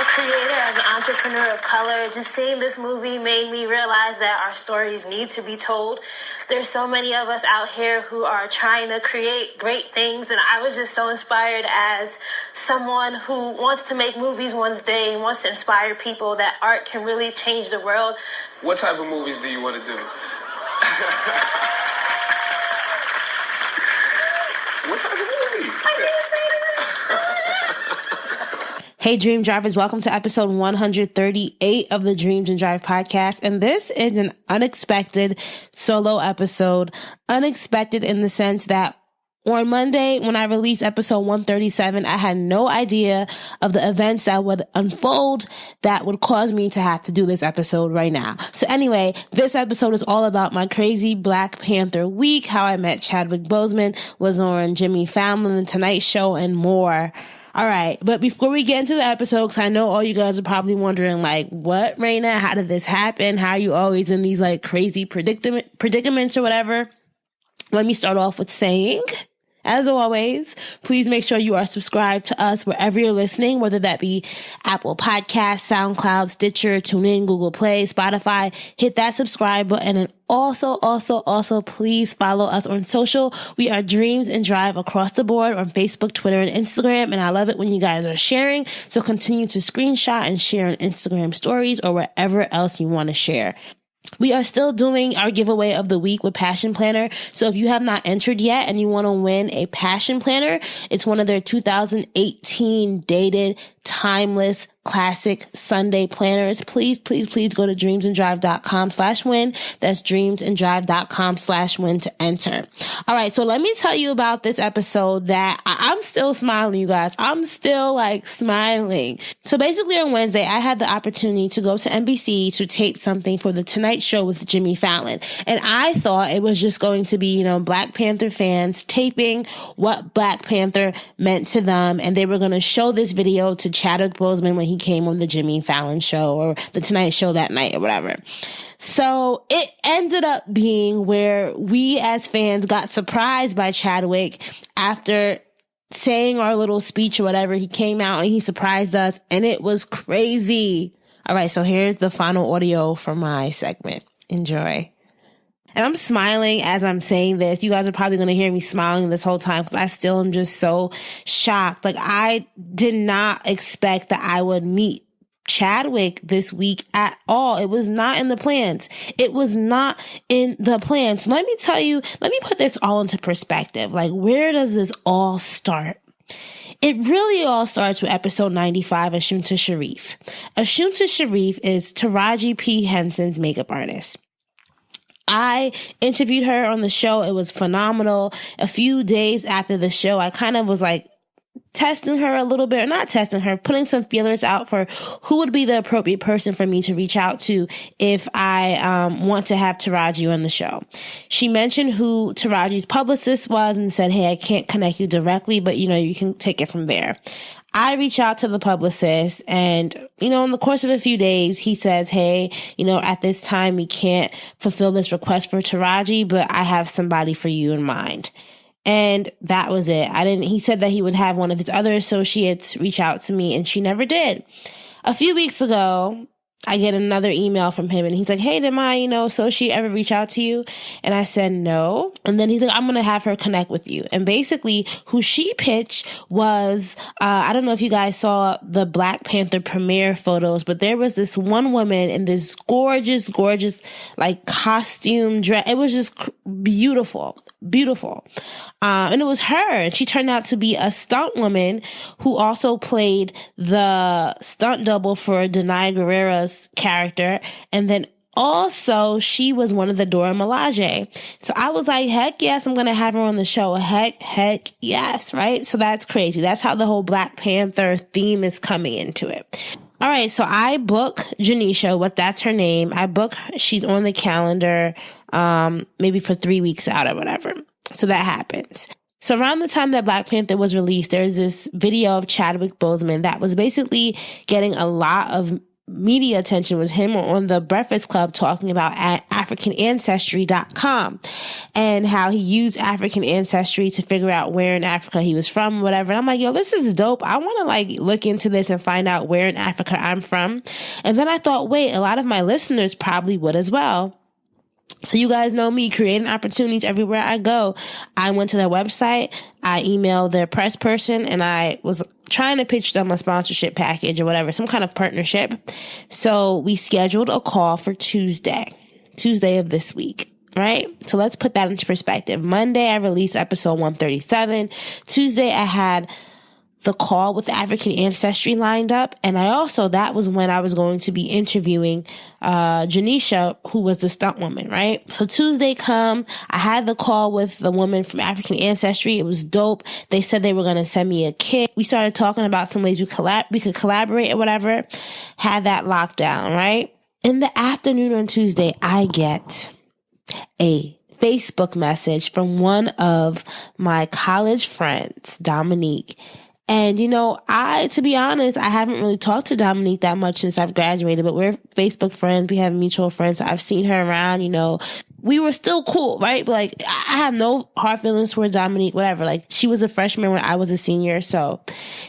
a creator, as an entrepreneur of color, just seeing this movie made me realize that our stories need to be told. There's so many of us out here who are trying to create great things, and I was just so inspired as someone who wants to make movies one day and wants to inspire people that art can really change the world. What type of movies do you want to do? What type of movies? Hey, Dream Drivers, welcome to episode 138 of the Dreams and Drive podcast. And this is an unexpected solo episode. Unexpected in the sense that on Monday, when I released episode 137, I had no idea of the events that would unfold that would cause me to have to do this episode right now. So anyway, this episode is all about my crazy Black Panther week, how I met Chadwick Boseman, was on Jimmy Fallon, The Tonight Show, and more. All right. But before we get into the episode, because I know all you guys are probably wondering, like, what, Raina? How did this happen? How are you always in these, like, crazy predicaments or whatever? Let me start off with saying, as always, please make sure you are subscribed to us wherever you're listening, whether that be Apple Podcasts, SoundCloud, Stitcher, TuneIn, Google Play, Spotify. Hit that subscribe button, and also, please follow us on social. We are Dreams and Drive across the board on Facebook, Twitter, and Instagram, and I love it when you guys are sharing. So continue to screenshot and share on Instagram stories or wherever else you want to share. We are still doing our giveaway of the week with Passion Planner. So if you have not entered yet and you want to win a Passion Planner, it's one of their 2018 dated, timeless, classic Sunday planners. Please go to dreamsanddrive.com/win. That's dreamsanddrive.com/win to enter. All right. So let me tell you about this episode that I'm still smiling, you guys. I'm still like smiling. So basically on Wednesday, I had the opportunity to go to NBC to tape something for The Tonight Show with Jimmy Fallon. And I thought it was just going to be, Black Panther fans taping what Black Panther meant to them. And they were going to show this video to Chadwick Boseman when he came on the Jimmy Fallon show or The Tonight Show that night or whatever. So it ended up being where we as fans got surprised by Chadwick after saying our little speech or whatever. He came out and he surprised us, and it was crazy. All right, so here's the final audio for my segment. Enjoy. And I'm smiling as I'm saying this. You guys are probably going to hear me smiling this whole time because I still am just so shocked. Like, I did not expect that I would meet Chadwick this week at all. It was not in the plans. It was not in the plans. Let me tell you, let me put this all into perspective. Like, where does this all start? It really all starts with episode 95, Ashunta Sharif. Ashunta Sharif is Taraji P. Henson's makeup artist. I interviewed her on the show. It was phenomenal. A few days after the show, I kind of was like testing her a little bit, or not testing her, putting some feelers out for who would be the appropriate person for me to reach out to if I want to have Taraji on the show. She mentioned who Taraji's publicist was and said, hey, I can't connect you directly, but you can take it from there. I reach out to the publicist and, in the course of a few days, he says, hey, at this time, we can't fulfill this request for Taraji, but I have somebody for you in mind. And that was it. He said that he would have one of his other associates reach out to me, and she never did. A few weeks ago, I get another email from him, and he's like, hey, did my, associate ever reach out to you? And I said, no. And then he's like, I'm going to have her connect with you. And basically who she pitched was, I don't know if you guys saw the Black Panther premiere photos, but there was this one woman in this gorgeous, like costume dress. It was just beautiful. And it was her. And she turned out to be a stunt woman who also played the stunt double for Denai Guerrera's character. And then also she was one of the Dora Milaje. So I was like, heck yes, I'm going to have her on the show. Heck yes. Right. So that's crazy. That's how the whole Black Panther theme is coming into it. All right. So I book Janisha, that's her name. She's on the calendar, maybe for 3 weeks out or whatever. So that happens. So around the time that Black Panther was released, there's this video of Chadwick Boseman that was basically getting a lot of media attention was him on the Breakfast Club talking about at AfricanAncestry.com and how he used African ancestry to figure out where in Africa he was from, whatever. And I'm like, yo, this is dope. I want to like look into this and find out where in Africa I'm from. And then I thought, wait, a lot of my listeners probably would as well. So you guys know me, creating opportunities everywhere I go. I went to their website, I emailed their press person, and I was trying to pitch them a sponsorship package or whatever, some kind of partnership. So we scheduled a call for Tuesday of this week, right? So let's put that into perspective. Monday, I released episode 137. Tuesday, I had the call with African Ancestry lined up. And that was when I was going to be interviewing Janisha, who was the stunt woman, right? So Tuesday come, I had the call with the woman from African Ancestry. It was dope. They said they were going to send me a kit. We started talking about some ways we could collaborate or whatever. Had that locked down, right? In the afternoon on Tuesday, I get a Facebook message from one of my college friends, Dominique. And, to be honest, I haven't really talked to Dominique that much since I've graduated, but we're Facebook friends. We have mutual friends. So I've seen her around, we were still cool, right? But like, I have no hard feelings towards Dominique, whatever. Like, she was a freshman when I was a senior. So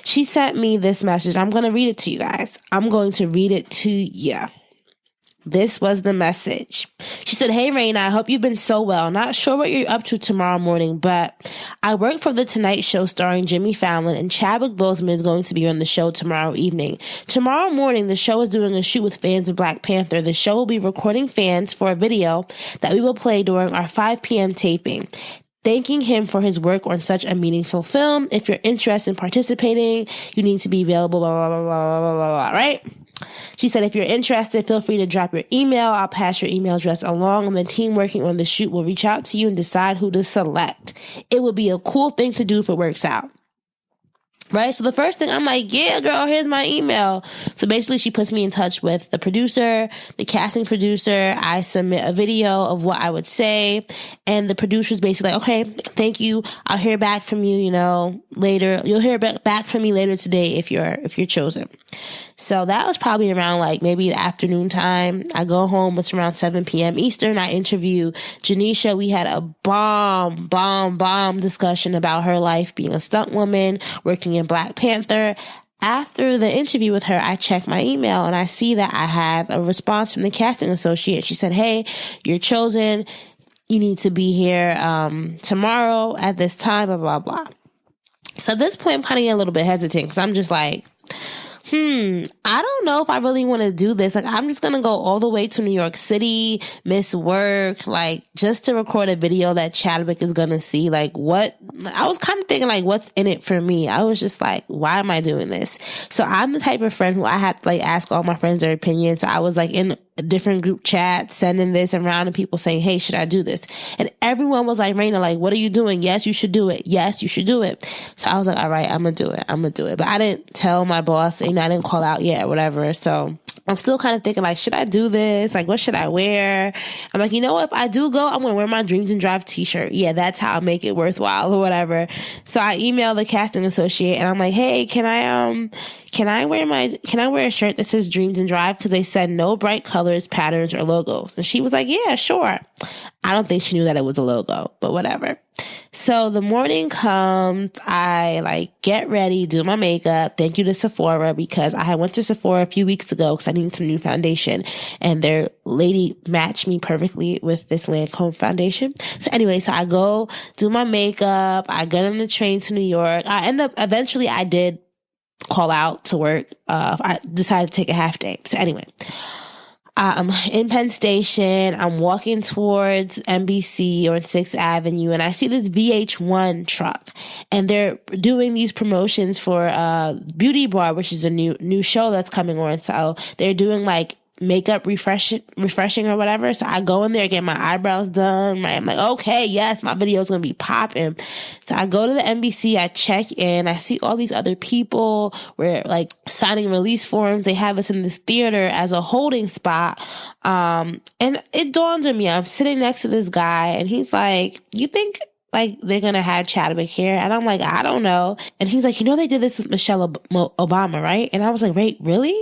she sent me this message. I'm going to read it to you guys. I'm going to read it to you. This was the message. She said, "Hey, Raina, I hope you've been so well. Not sure what you're up to tomorrow morning, but I work for The Tonight Show starring Jimmy Fallon, and Chadwick Boseman is going to be on the show tomorrow evening. Tomorrow morning, the show is doing a shoot with fans of Black Panther. The show will be recording fans for a video that we will play during our 5 p.m. taping. Thanking him for his work on such a meaningful film. If you're interested in participating, you need to be available, blah, blah, blah, blah, blah, blah, blah, right?" She said, "If you're interested, feel free to drop your email. I'll pass your email address along, and the team working on the shoot will reach out to you and decide who to select. It will be a cool thing to do if it works out." Right? So the first thing, I'm like, yeah, girl, here's my email. So basically she puts me in touch with the producer, the casting producer. I submit a video of what I would say. And the producer's basically like, okay, thank you. I'll hear back from you, later. You'll hear back from me later today if you're chosen. So that was probably around like maybe the afternoon time. I go home. It's around 7 p.m. Eastern. I interview Janisha. We had a bomb discussion about her life being a stunt woman, working in Black Panther. After the interview with her, I check my email and I see that I have a response from the casting associate. She said, "Hey, you're chosen. You need to be here tomorrow at this time, blah, blah, blah." So at this point, I'm kind of getting a little bit hesitant because I'm just like, I don't know if I really want to do this. Like, I'm just going to go all the way to New York City, miss work, like, just to record a video that Chadwick is going to see. Like, what? I was kind of thinking, like, what's in it for me? I was just like, why am I doing this? So I'm the type of friend who I had to, like, ask all my friends their opinions. So I was, like, in different group chats, sending this around and people saying, "Hey, should I do this?" And everyone was like, "Raina, like, what are you doing? Yes, you should do it. Yes, you should do it." So I was like, all right, I'm going to do it. But I didn't tell my boss, I didn't call out yet or whatever. So I'm still kind of thinking, like, should I do this? Like, what should I wear? I'm like, if I do go, I'm going to wear my Dreams and Drive t-shirt. Yeah, that's how I make it worthwhile or whatever. So I emailed the casting associate and I'm like, "Hey, can I wear a shirt that says Dreams and Drive?" Because they said no bright colors, patterns, or logos. And she was like, "Yeah, sure." I don't think she knew that it was a logo, but whatever. So the morning comes, I get ready, do my makeup. Thank you to Sephora because I went to Sephora a few weeks ago because I needed some new foundation and their lady matched me perfectly with this Lancome foundation. So anyway, so I go do my makeup. I get on the train to New York. Eventually I did call out to work. I decided to take a half day. So anyway, I'm in Penn Station. I'm walking towards NBC on 6th Avenue and I see this VH1 truck and they're doing these promotions for Beauty Bar, which is a new show that's coming on. So they're doing like makeup refreshing or whatever. So I go in there, get my eyebrows done. Right? I'm like, okay, yes, my video is going to be popping. So I go to the NBC, I check in, I see all these other people. We're like signing release forms. They have us in this theater as a holding spot. And it dawns on me, I'm sitting next to this guy and he's like, "You think like they're going to have Chadwick here?" And I'm like, "I don't know." And he's like, "They did this with Michelle Obama, right?" And I was like, "Wait, really?"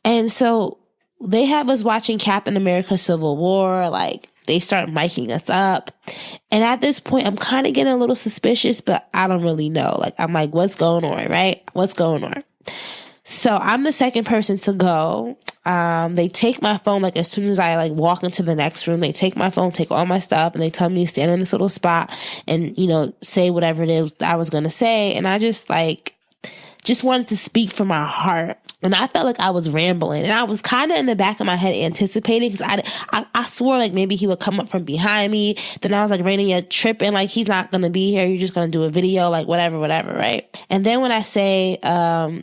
And so they have us watching Captain America Civil War. Like, they start miking us up. And at this point, I'm kind of getting a little suspicious, but I don't really know. Like, I'm like, what's going on, right? What's going on? So I'm the second person to go. They take my phone, like, as soon as I, like, walk into the next room, they take my phone, take all my stuff, and they tell me to stand in this little spot and, you know, say whatever it is I was going to say. And I just wanted to speak from my heart. And I felt like I was rambling, and I was kind of in the back of my head anticipating, because I swore like maybe he would come up from behind me. Then I was like, Raina, you're tripping. Like, he's not going to be here. You're just going to do a video, like whatever, right? And then when I say,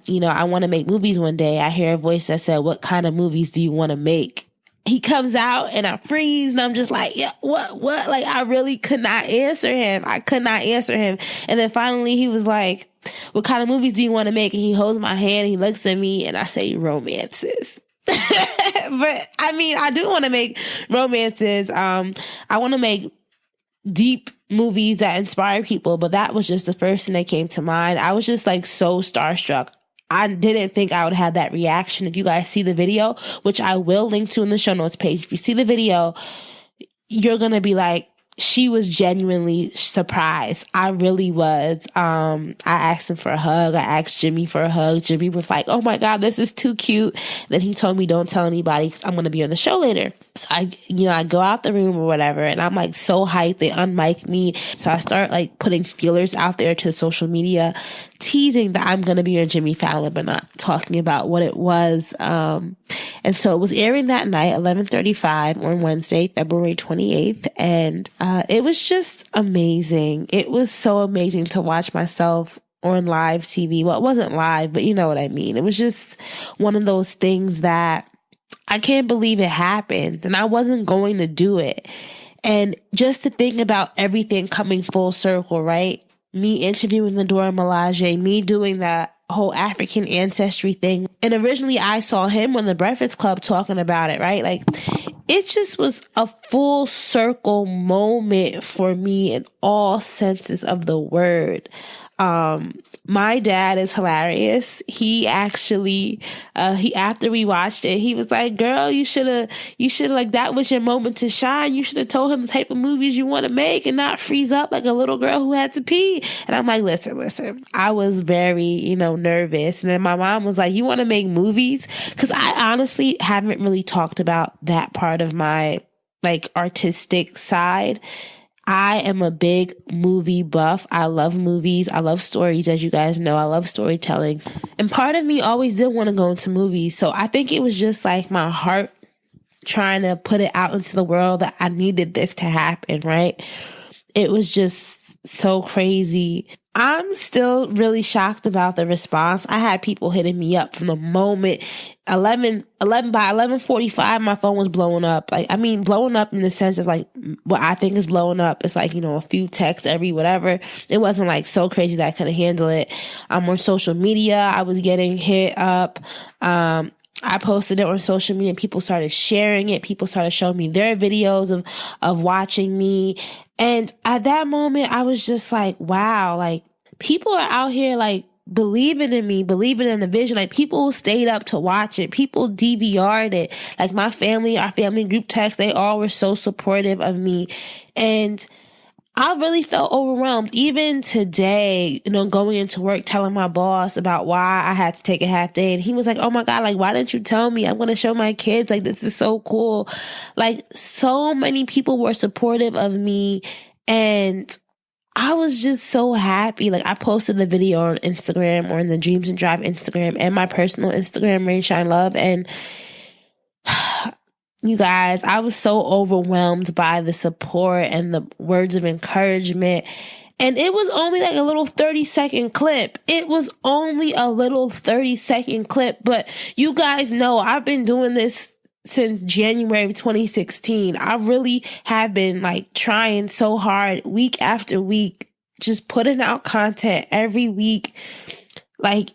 you know, I want to make movies one day, I hear a voice that said, what kind of movies do you want to make? He comes out and I freeze, and I'm just like, yeah, what? Like, I really could not answer him. And then finally he was like, what kind of movies do you want to make? And he holds my hand and he looks at me, and I say romances. But I mean, I do want to make romances. I want to make deep movies that inspire people, but that was just the first thing that came to mind. I was just like so starstruck. I didn't think I would have that reaction. If you guys see the video, which I will link to in the show notes page, if you see the video, you're going to be like, she was genuinely surprised. I really was. I asked him for a hug. I asked Jimmy for a hug. Jimmy was like, oh my God, this is too cute. Then he told me, don't tell anybody, because I'm going to be on the show later. So I go out the room or whatever, and I'm like so hyped. They unmic me. So I start like putting feelers out there to social media, teasing that I'm going to be on Jimmy Fallon, but not talking about what it was. And so it was airing that night, 11:35 on Wednesday, February 28th. And it was just amazing. It was so amazing to watch myself on live TV. Well, it wasn't live, but you know what I mean. It was just one of those things that I can't believe it happened, and I wasn't going to do it. And just to think about everything coming full circle, right? Me interviewing the Dora Milaje, me doing that whole African ancestry thing. And originally I saw him on the Breakfast Club talking about it, right? Like, it just was a full circle moment for me in all senses of the word. My dad is hilarious. He actually, after we watched it, he was like, girl, you should have, like, that was your moment to shine. You should have told him the type of movies you want to make and not freeze up like a little girl who had to pee. And I'm like, listen, I was very, nervous. And then my mom was like, you want to make movies? Cause I honestly haven't really talked about that part of my like artistic side. I am a big movie buff. I love movies. I love stories, as you guys know. I love storytelling. And part of me always did want to go into movies. So I think it was just like my heart trying to put it out into the world that I needed this to happen, right? It was just so crazy. I'm still really shocked about the response. I had people hitting me up from the moment 11 by 11:45, my phone was blowing up. Like, I mean, blowing up in the sense of like what I think is blowing up. It's like, a few texts every whatever. It wasn't like so crazy that I couldn't handle it. On social media, I was getting hit up. I posted it on social media. People started sharing it. People started showing me their videos of watching me. And at that moment, I was just like, wow, like people are out here like believing in me, believing in the vision. Like people stayed up to watch it. People DVR'd it. Like our family group text, they all were so supportive of me. And I really felt overwhelmed. Even today, going into work, telling my boss about why I had to take a half day. And he was like, oh my God, like, why didn't you tell me? I'm going to show my kids. Like, this is so cool. Like, so many people were supportive of me. And I was just so happy. Like, I posted the video on Instagram, or in the Dreams and Drive Instagram, and my personal Instagram, Rain Shine Love. And you guys, I was so overwhelmed by the support and the words of encouragement. And it was only like a little 30-second clip. It was only a little 30-second clip. But you guys know I've been doing this since January of 2016. I really have been like trying so hard week after week, just putting out content every week, like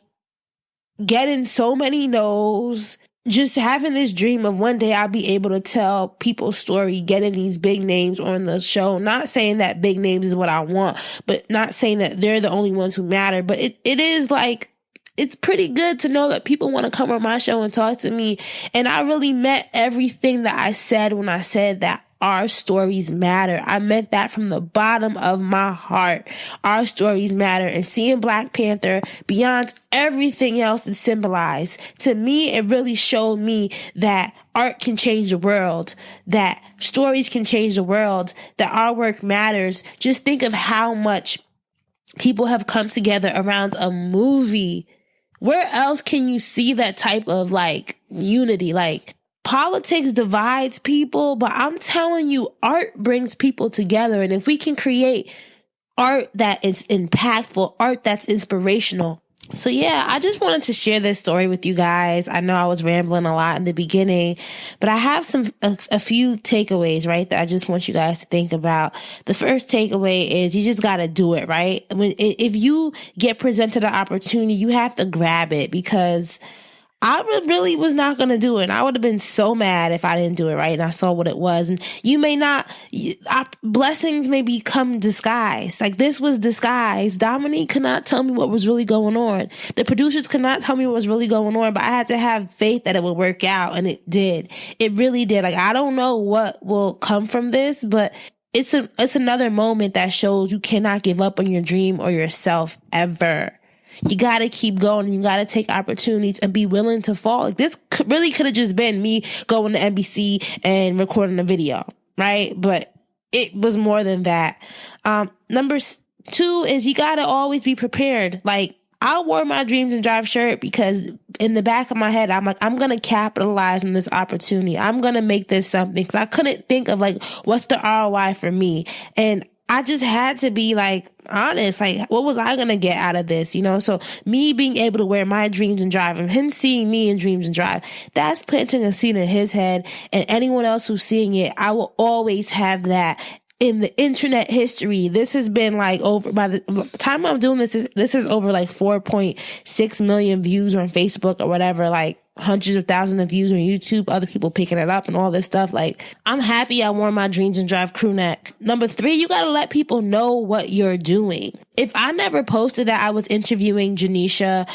getting so many no's. Just having this dream of one day I'll be able to tell people's story, getting these big names on the show. Not saying that big names is what I want, but not saying that they're the only ones who matter. But it is like it's pretty good to know that people want to come on my show and talk to me. And I really meant everything that I said when I said that our stories matter. I meant that from the bottom of my heart. Our stories matter. And seeing Black Panther, beyond everything else it symbolized, to me, it really showed me that art can change the world, that stories can change the world, that our work matters. Just think of how much people have come together around a movie. Where else can you see that type of like unity? Like, politics divides people, but I'm telling you, art brings people together. And if we can create art that is impactful, art that's inspirational. So yeah, I just wanted to share this story with you guys. I know I was rambling a lot in the beginning, but I have a few takeaways, right, that I just want you guys to think about. The first takeaway is you just got to do it, right? If you get presented an opportunity, you have to grab it, because I really was not going to do it. And I would have been so mad if I didn't do it, right? And I saw what it was. And you may not, blessings may become disguised. Like, this was disguised. Dominique could not tell me what was really going on. The producers could not tell me what was really going on, but I had to have faith that it would work out. And it did. It really did. Like, I don't know what will come from this, but it's another moment that shows you cannot give up on your dream or yourself ever. You got to keep going. You got to take opportunities and be willing to fall. Like, this really could have just been me going to NBC and recording a video, right? But it was more than that. Number 2 is you got to always be prepared. Like, I wore my Dreams and Drive shirt because in the back of my head, I'm like, I'm going to capitalize on this opportunity. I'm going to make this something, because I couldn't think of like, what's the ROI for me? And I just had to be like honest, like, what was I going to get out of this? You know, so me being able to wear my Dreams and Drive and him seeing me in Dreams and Drive, that's planting a seed in his head. And anyone else who's seeing it, I will always have that. In the internet history, this has been like over, by the time I'm doing this is over like 4.6 million views on Facebook or whatever, like hundreds of thousands of views on YouTube, other people picking it up and all this stuff. Like, I'm happy I wore my Dreams and Drive crew neck. Number 3, you got to let people know what you're doing. If I never posted that I was interviewing Janisha,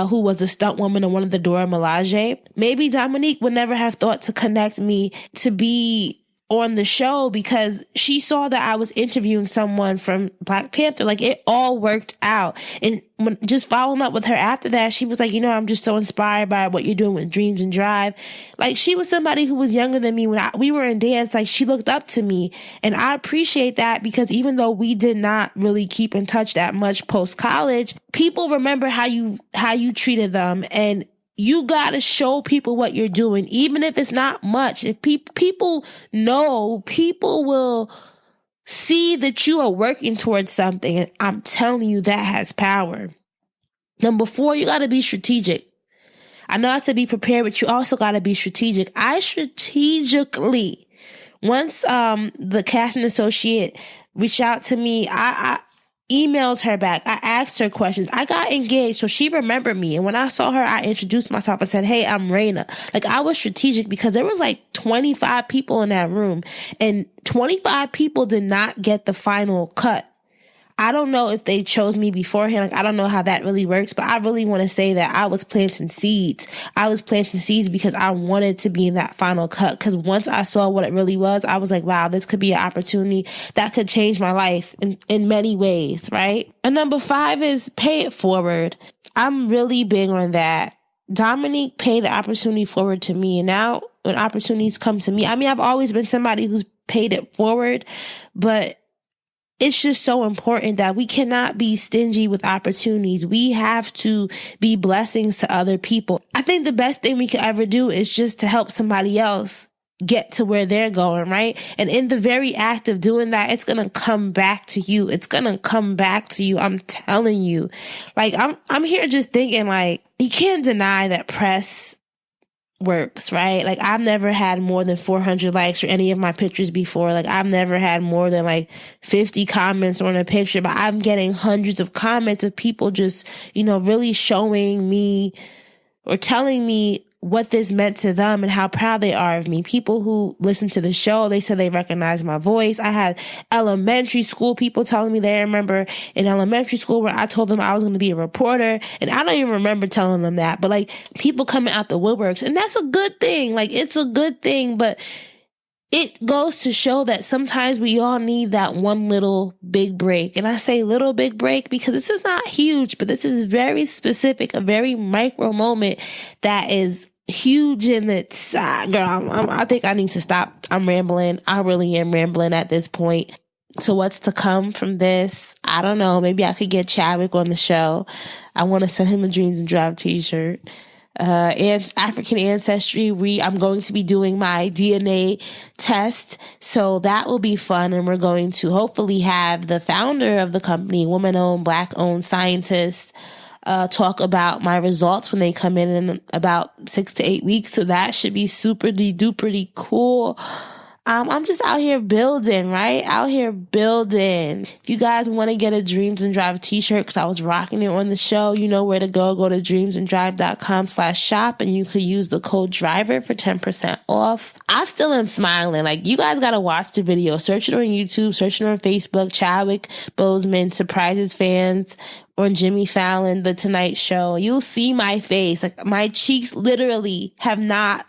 who was a stunt woman on one of the Dora Milaje, maybe Dominique would never have thought to connect me to be on the show, because she saw that I was interviewing someone from Black Panther. Like, it all worked out. And when just following up with her after that, she was like, you know, I'm just so inspired by what you're doing with Dreams and Drive. Like, she was somebody who was younger than me when we were in dance. Like, she looked up to me, and I appreciate that, because even though we did not really keep in touch that much post college, people remember how you treated them. And you got to show people what you're doing, even if it's not much. If people know, people will see that you are working towards something. And I'm telling you, that has power. Number 4, you got to be strategic. I know I said be prepared, but you also got to be strategic. I strategically, once the casting associate reached out to me, I emailed her back. I asked her questions. I got engaged, so she remembered me. And when I saw her, I introduced myself and said, hey, I'm Raina. Like, I was strategic, because there was like 25 people in that room, and 25 people did not get the final cut. I don't know if they chose me beforehand. Like, I don't know how that really works, but I really want to say that I was planting seeds. I was planting seeds because I wanted to be in that final cut. Because once I saw what it really was, I was like, wow, this could be an opportunity that could change my life in many ways, right? And number 5 is pay it forward. I'm really big on that. Dominique paid the opportunity forward to me. And now when opportunities come to me, I mean, I've always been somebody who's paid it forward, but it's just so important that we cannot be stingy with opportunities. We have to be blessings to other people. I think the best thing we could ever do is just to help somebody else get to where they're going, right? And in the very act of doing that, it's going to come back to you. It's going to come back to you. I'm telling you. Like, I'm here just thinking, like, you can't deny that press works, right? Like, I've never had more than 400 likes for any of my pictures before. Like, I've never had more than like 50 comments on a picture, but I'm getting hundreds of comments of people just, you know, really showing me or telling me what this meant to them and how proud they are of me. People who listen to the show, they said they recognize my voice. I had elementary school people telling me they remember in elementary school where I told them I was going to be a reporter. And I don't even remember telling them that, but like people coming out the woodworks, and that's a good thing. Like it's a good thing, but it goes to show that sometimes we all need that one little big break. And I say little big break because this is not huge, but this is very specific, a very micro moment that is huge in its girl. I think I need to stop. I'm rambling. I really am rambling at this point. So what's to come from this? I don't know. Maybe I could get Chadwick on the show. I want to send him a Dreams and Drive t-shirt. And African ancestry, I'm going to be doing my DNA test. So that will be fun. And we're going to hopefully have the founder of the company, woman-owned, Black-owned scientist, talk about my results when they come in about 6 to 8 weeks. So that should be super duper cool. I'm just out here building, right? Out here building. If you guys want to get a Dreams and Drive t-shirt, because I was rocking it on the show, you know where to go. Go to dreamsanddrive.com/shop and you could use the code DRIVER for 10% off. I still am smiling. Like, you guys got to watch the video. Search it on YouTube, search it on Facebook. Chadwick Boseman surprises fans on Jimmy Fallon, The Tonight Show. You'll see my face. Like, my cheeks literally have not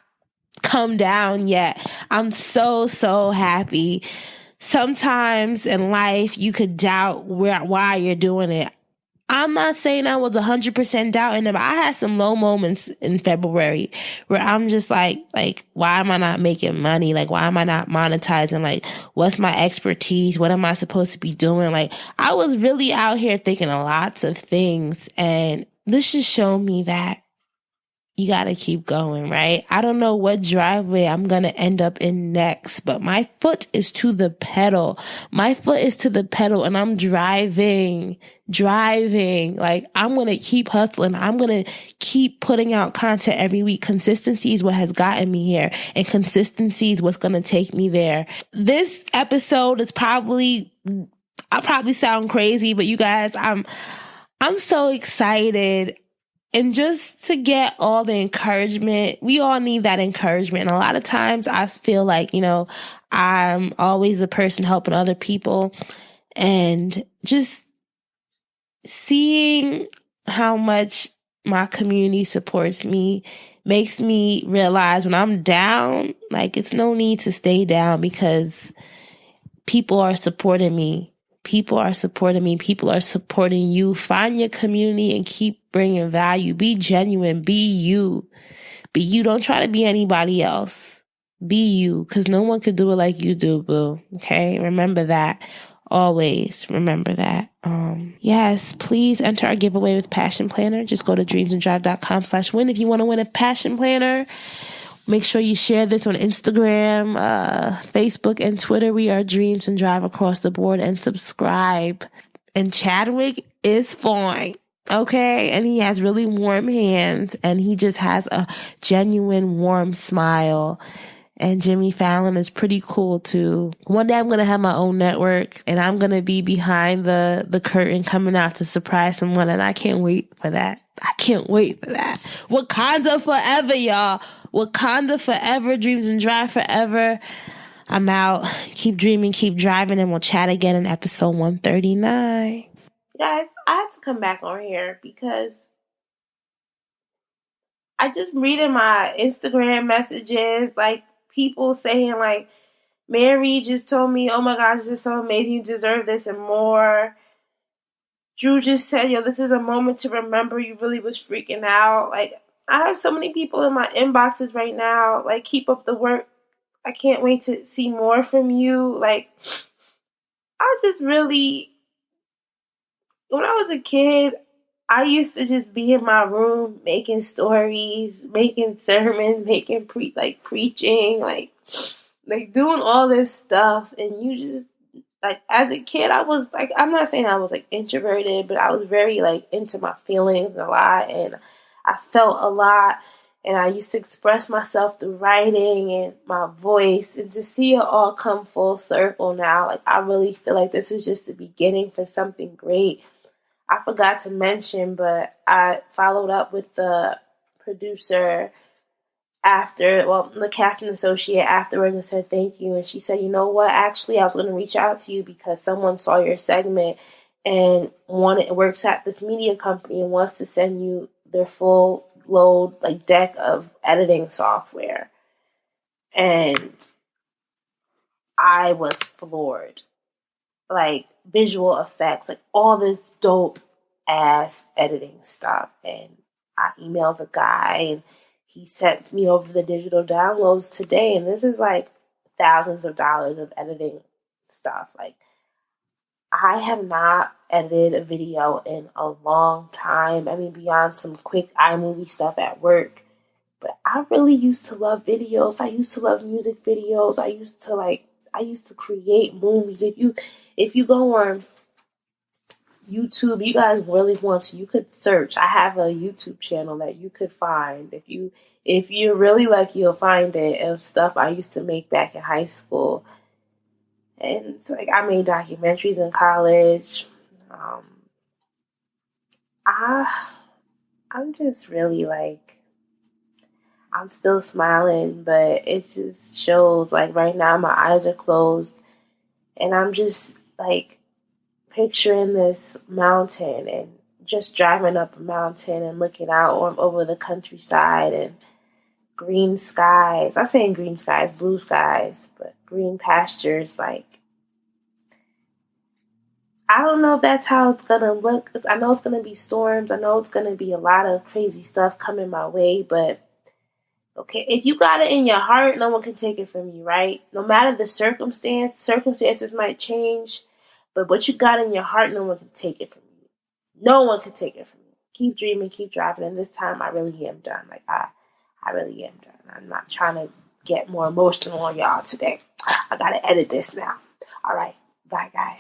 come down yet. I'm so happy. Sometimes in life you could doubt why you're doing it. I'm not saying I was 100% doubting it, but I had some low moments in February where I'm just like, why am I not making money? Like, why am I not monetizing? Like, what's my expertise? What am I supposed to be doing? Like, I was really out here thinking of lots of things, and this just showed me that you got to keep going, right? I don't know what driveway I'm going to end up in next, but my foot is to the pedal. My foot is to the pedal, and I'm driving. Like, I'm going to keep hustling. I'm going to keep putting out content every week. Consistency is what has gotten me here, and consistency is what's going to take me there. This episode is I'll probably sound crazy, but you guys, I'm so excited. And just to get all the encouragement, we all need that encouragement. And a lot of times I feel like, I'm always the person helping other people. And just seeing how much my community supports me makes me realize when I'm down, like, it's no need to stay down because people are supporting me. People are supporting me. People are supporting you. Find your community and keep bringing value. Be genuine. Be you. Be you. Don't try to be anybody else. Be you, because no one could do it like you do, boo. Okay? Remember that. Always remember that. Yes, please enter our giveaway with Passion Planner. Just go to dreamsanddrive.com/win if you want to win a Passion Planner. Make sure you share this on Instagram, Facebook, and Twitter. We are Dreams and Drive across the board, and subscribe. And Chadwick is fine, okay? And he has really warm hands, and he just has a genuine warm smile. And Jimmy Fallon is pretty cool too. One day I'm going to have my own network, and I'm going to be behind the curtain coming out to surprise someone, and I can't wait for that. Wakanda forever, y'all. Wakanda forever. Dreams and Drive forever. I'm out. Keep dreaming, keep driving, and we'll chat again in episode 139. Guys, I have to come back on here because I just reading my Instagram messages, like people saying like, Mary just told me, oh my gosh, this is so amazing, you deserve this and more. Drew just said, yo, this is a moment to remember, you really was freaking out. Like, I have so many people in my inboxes right now, like, keep up the work. I can't wait to see more from you. Like, I just really, when I was a kid, I used to just be in my room making stories, making sermons, making preaching, like doing all this stuff. And you just, like, as a kid, I was like, I'm not saying I was like introverted, but I was very like into my feelings a lot, and I felt a lot, and I used to express myself through writing and my voice, and to see it all come full circle now, like, I really feel like this is just the beginning for something great. I forgot to mention, but I followed up with the producer the casting associate afterwards and said thank you. And she said, you know what? Actually, I was going to reach out to you because someone saw your segment and works at this media company and wants to send you their full load, like, deck of editing software. And I was floored. Like, visual effects, like all this dope ass editing stuff. And I emailed the guy and he sent me over the digital downloads today. And this is like thousands of dollars of editing stuff. Like, I have not edited a video in a long time. I mean, beyond some quick iMovie stuff at work. But I really used to love videos. I used to love music videos. I used to create movies. If you go on YouTube, you guys really want to, you could search. I have a YouTube channel that you could find. If you're really lucky, you'll find it of stuff I used to make back in high school. And it's like, I made documentaries in college. I'm just really like, I'm still smiling, but it just shows, like, right now my eyes are closed and I'm just like picturing this mountain and just driving up a mountain and looking out over the countryside and green skies. I'm saying green skies, blue skies, but green pastures. Like, I don't know if that's how it's going to look. I know it's going to be storms. I know it's going to be a lot of crazy stuff coming my way, but okay, if you got it in your heart, no one can take it from you, right? No matter the circumstances might change, but what you got in your heart, no one can take it from you. No one can take it from you. Keep dreaming, keep driving, and this time I really am done. Like, I really am done. I'm not trying to get more emotional on y'all today. I gotta edit this now. All right, bye, guys.